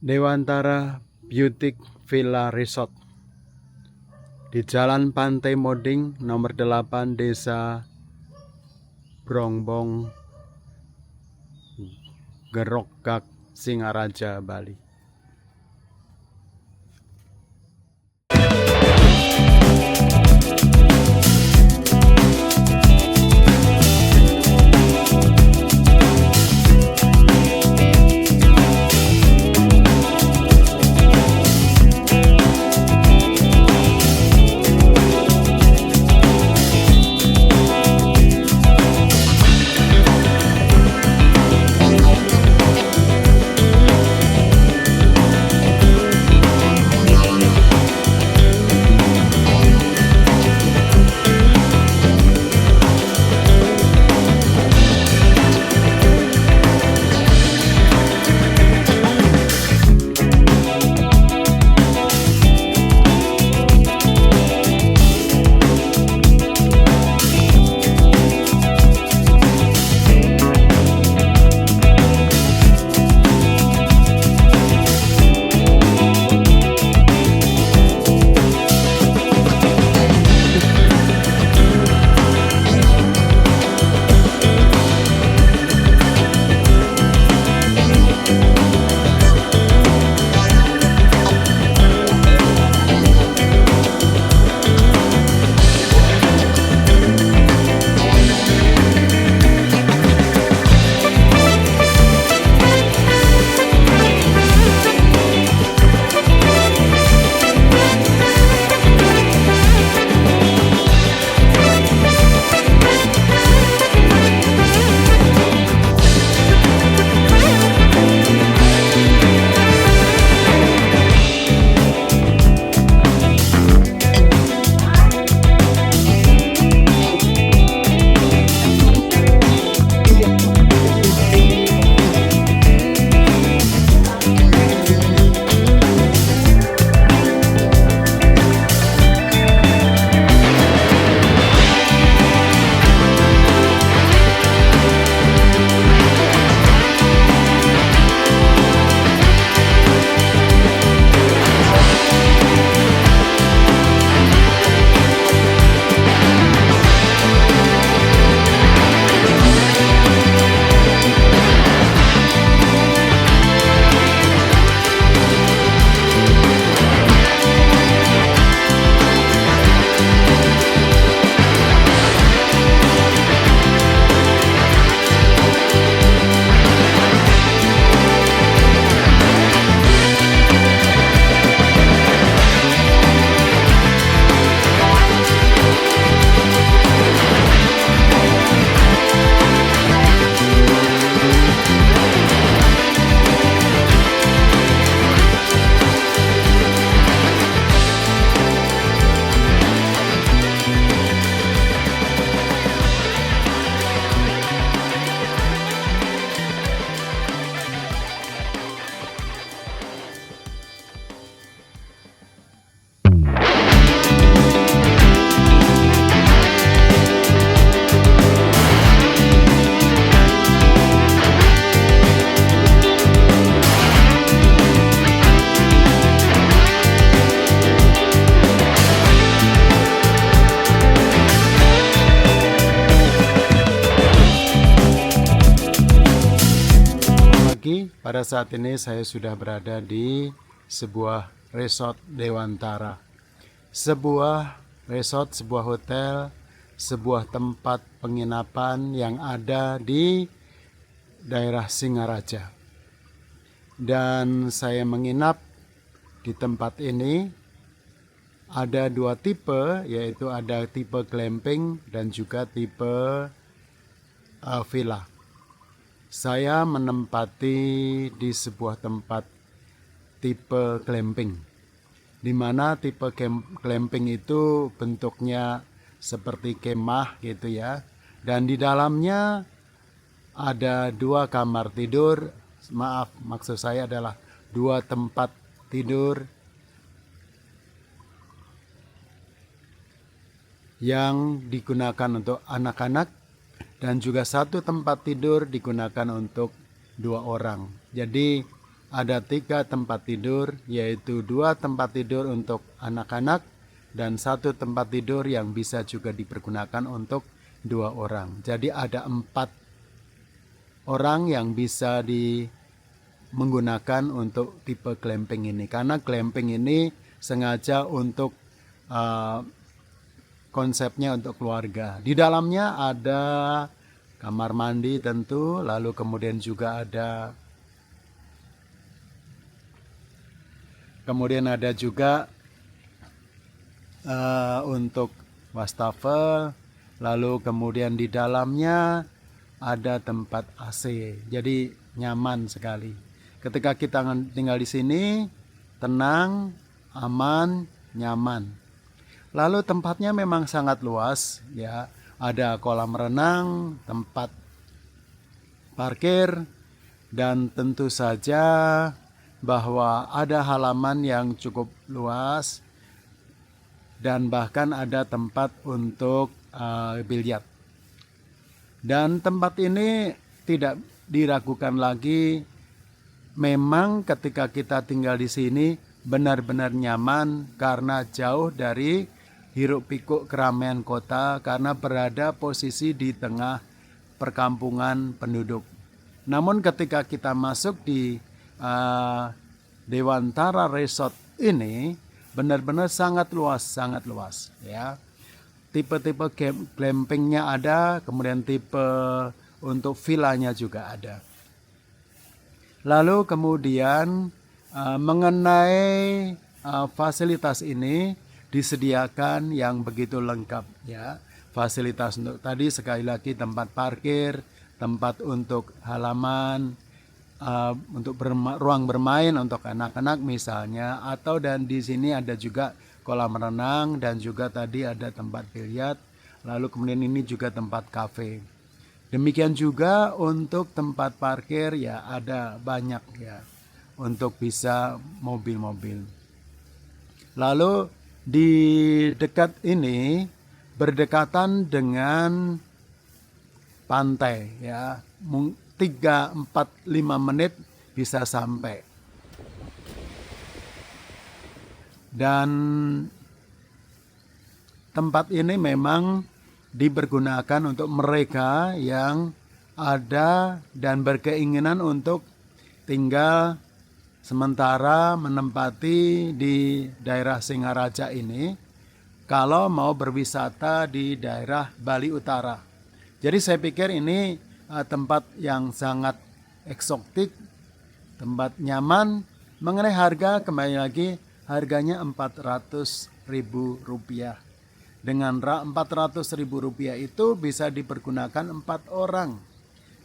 Dewantara Beauty Villa Resort di Jalan Pantai Moding nomor 8 Desa Brongbong, Gerogak, Singaraja, Bali. Pada saat ini saya sudah berada di sebuah resort Dewantara. Sebuah resort, sebuah hotel, sebuah tempat penginapan yang ada di daerah Singaraja. Dan saya menginap di tempat ini. Ada dua tipe, yaitu ada tipe glamping dan juga tipe villa. Saya menempati di sebuah tempat tipe glamping, di mana tipe glamping itu bentuknya seperti kemah gitu ya, dan di dalamnya ada dua kamar tidur. Maksud saya adalah dua tempat tidur yang digunakan untuk anak-anak, dan juga satu tempat tidur digunakan untuk 2 orang. Jadi ada 3 tempat tidur, yaitu 2 tempat tidur untuk anak-anak dan 1 tempat tidur yang bisa juga dipergunakan untuk 2 orang. Jadi ada 4 orang yang bisa menggunakan untuk tipe glamping ini, karena glamping ini sengaja untuk konsepnya untuk keluarga. Di dalamnya ada kamar mandi tentu, lalu kemudian juga ada juga untuk wastafel, lalu kemudian di dalamnya ada tempat AC. Jadi nyaman sekali. Ketika kita tinggal di sini, tenang, aman, nyaman. Lalu tempatnya memang sangat luas, ya. Ada kolam renang, tempat parkir, dan tentu saja bahwa ada halaman yang cukup luas dan bahkan ada tempat untuk biliar. Dan tempat ini tidak diragukan lagi, memang ketika kita tinggal di sini benar-benar nyaman karena jauh dari hiruk pikuk keramaian kota, karena berada posisi di tengah perkampungan penduduk. Namun ketika kita masuk di Dewantara Resort ini benar-benar sangat luas ya. Tipe-tipe glampingnya ada, kemudian tipe untuk villanya juga ada. Lalu kemudian mengenai fasilitas ini disediakan yang begitu lengkap ya. Fasilitas untuk tadi sekali lagi tempat parkir, tempat untuk halaman, untuk ruang bermain untuk anak-anak misalnya, atau dan di sini ada juga kolam renang dan juga tadi ada tempat biliar, lalu kemudian ini juga tempat kafe. Demikian juga untuk tempat parkir ya ada banyak ya untuk bisa mobil-mobil. Lalu di dekat ini berdekatan dengan pantai ya. 3, 4, 5 menit bisa sampai. Dan tempat ini memang dipergunakan untuk mereka yang ada dan berkeinginan untuk tinggal sementara menempati di daerah Singaraja ini, kalau mau berwisata di daerah Bali Utara. Jadi saya pikir ini tempat yang sangat eksotik, tempat nyaman. Mengenai harga, kembali lagi harganya Rp400.000. Dengan Rp400.000 itu bisa dipergunakan 4 orang.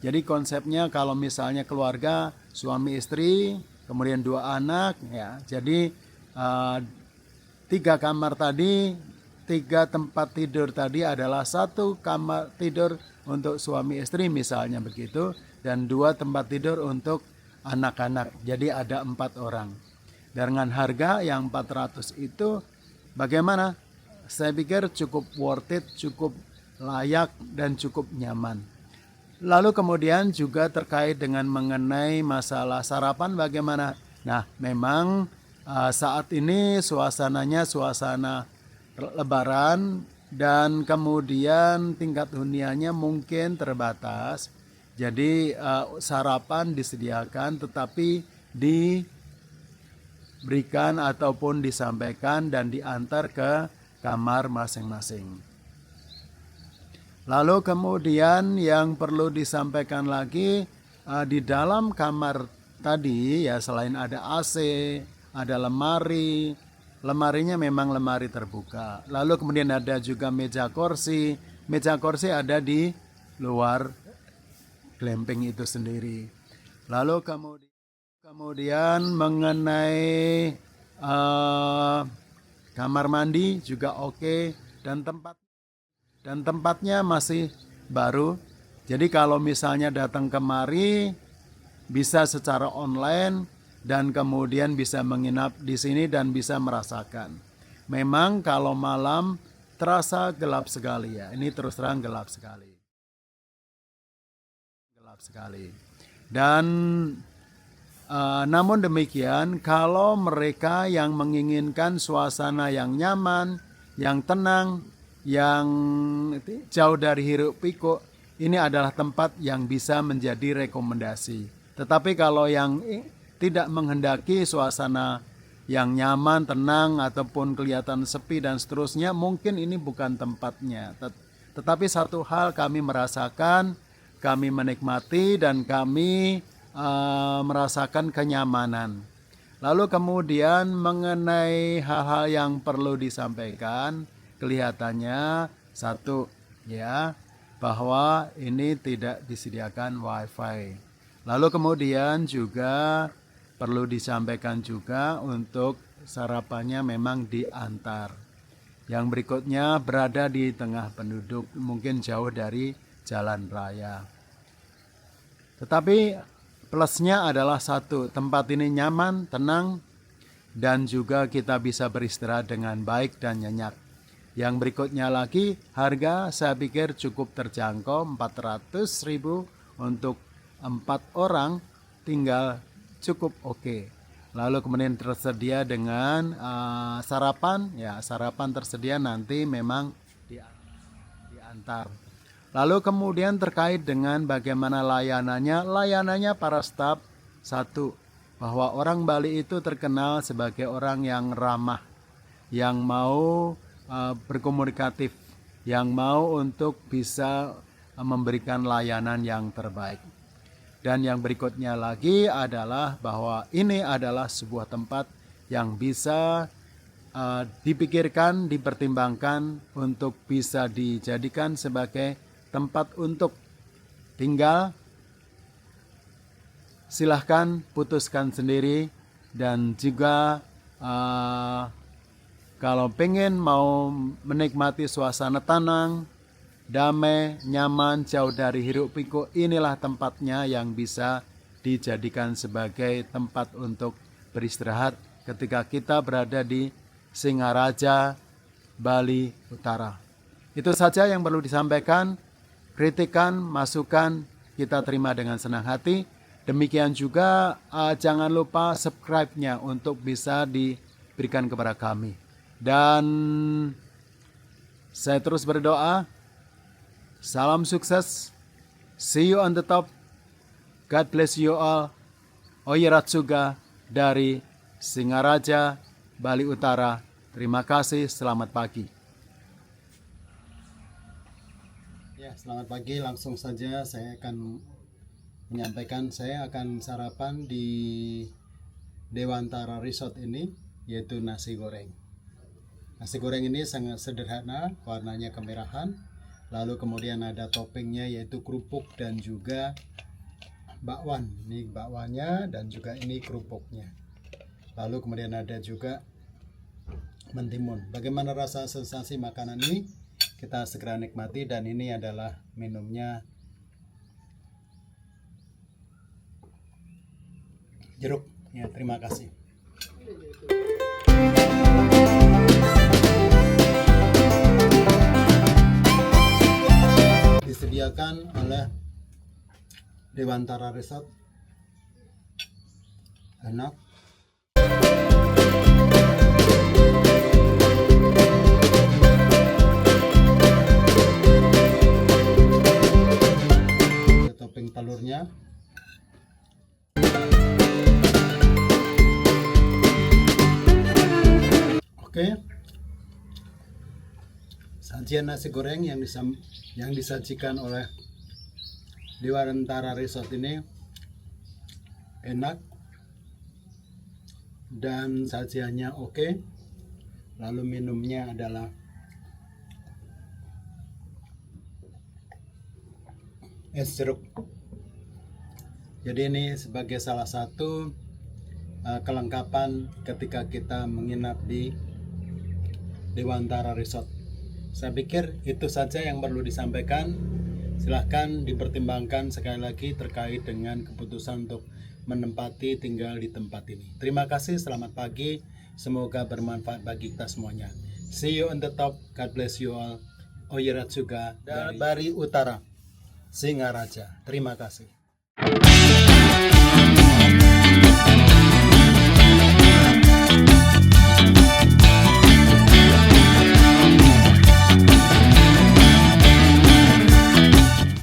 Jadi konsepnya kalau misalnya keluarga suami istri, kemudian 2 anak ya. Jadi 3 kamar tadi, 3 tempat tidur tadi adalah 1 kamar tidur untuk suami istri misalnya begitu, dan 2 tempat tidur untuk anak-anak. Jadi ada 4 orang. Dengan harga yang 400 itu bagaimana? Saya pikir cukup worth it, cukup layak dan cukup nyaman. Lalu kemudian juga terkait dengan mengenai masalah sarapan bagaimana? Nah, memang saat ini suasananya suasana Lebaran, dan kemudian tingkat huniannya mungkin terbatas. Jadi sarapan disediakan tetapi diberikan ataupun disampaikan dan diantar ke kamar masing-masing. Lalu kemudian yang perlu disampaikan lagi, di dalam kamar tadi ya selain ada AC, ada lemari. Lemarinya memang lemari terbuka. Lalu kemudian ada juga meja kursi. Meja kursi ada di luar glamping itu sendiri. Lalu kemudian mengenai kamar mandi juga oke, dan tempatnya masih baru. Jadi kalau misalnya datang kemari bisa secara online dan kemudian bisa menginap di sini dan bisa merasakan. Memang kalau malam terasa gelap sekali ya. Ini terus terang gelap sekali. Gelap sekali. Dan Namun demikian, kalau mereka yang menginginkan suasana yang nyaman, yang tenang, yang jauh dari hiruk pikuk, ini adalah tempat yang bisa menjadi rekomendasi. Tetapi kalau yang tidak menghendaki suasana yang nyaman, tenang, ataupun kelihatan sepi dan seterusnya, mungkin ini bukan tempatnya. Tetapi satu hal kami merasakan, kami menikmati, dan kami merasakan kenyamanan. Lalu kemudian mengenai hal-hal yang perlu disampaikan, kelihatannya satu ya, bahwa ini tidak disediakan wifi. Lalu kemudian juga perlu disampaikan juga untuk sarapannya memang diantar. Yang berikutnya berada di tengah penduduk, mungkin jauh dari jalan raya. Tetapi plusnya adalah satu, tempat ini nyaman, tenang, dan juga kita bisa beristirahat dengan baik dan nyenyak. Yang berikutnya lagi, harga saya pikir cukup terjangkau, 400.000 untuk 4 orang, tinggal cukup oke. Lalu kemudian tersedia dengan sarapan, ya sarapan tersedia nanti memang diantar. Lalu kemudian terkait dengan bagaimana layanannya para staf, satu, bahwa orang Bali itu terkenal sebagai orang yang ramah, yang mau berkomunikatif, yang mau untuk bisa memberikan layanan yang terbaik. Dan yang berikutnya lagi adalah bahwa ini adalah sebuah tempat yang bisa dipikirkan, dipertimbangkan untuk bisa dijadikan sebagai tempat untuk tinggal. Silahkan putuskan sendiri, dan juga kalau pengen mau menikmati suasana tenang, damai, nyaman, jauh dari hiruk pikuk, inilah tempatnya yang bisa dijadikan sebagai tempat untuk beristirahat ketika kita berada di Singaraja, Bali Utara. Itu saja yang perlu disampaikan. Kritikan, masukan kita terima dengan senang hati. Demikian juga jangan lupa subscribe-nya untuk bisa diberikan kepada kami. Dan saya terus berdoa. Salam sukses. See you on the top. God bless you all. Oyeratsuga dari Singaraja, Bali Utara. Terima kasih. Selamat pagi. Ya, selamat pagi. Langsung saja saya akan menyampaikan, saya akan sarapan di Dewantara Resort ini, yaitu nasi goreng. Nasi goreng ini sangat sederhana, warnanya kemerahan. Lalu kemudian ada toppingnya yaitu kerupuk dan juga bakwan. Ini bakwannya dan juga ini kerupuknya. Lalu kemudian ada juga mentimun. Bagaimana rasa sensasi makanan ini? Kita segera nikmati, dan ini adalah minumnya jeruk. Ya, terima kasih. Disediakan oleh Dewantara Resort. Enak. Topping telurnya. Oke. Sajian nasi goreng yang disajikan oleh Dewantara Resort ini enak dan sajiannya oke. Lalu minumnya adalah es jeruk. Jadi ini sebagai salah satu kelengkapan ketika kita menginap di Dewantara Resort. Saya pikir itu saja yang perlu disampaikan. Silahkan dipertimbangkan sekali lagi terkait dengan keputusan untuk menempati tinggal di tempat ini. Terima kasih, selamat pagi. Semoga bermanfaat bagi kita semuanya. See you on the top. God bless you all. Oyeratsuga dari Bali Utara, Singaraja. Terima kasih.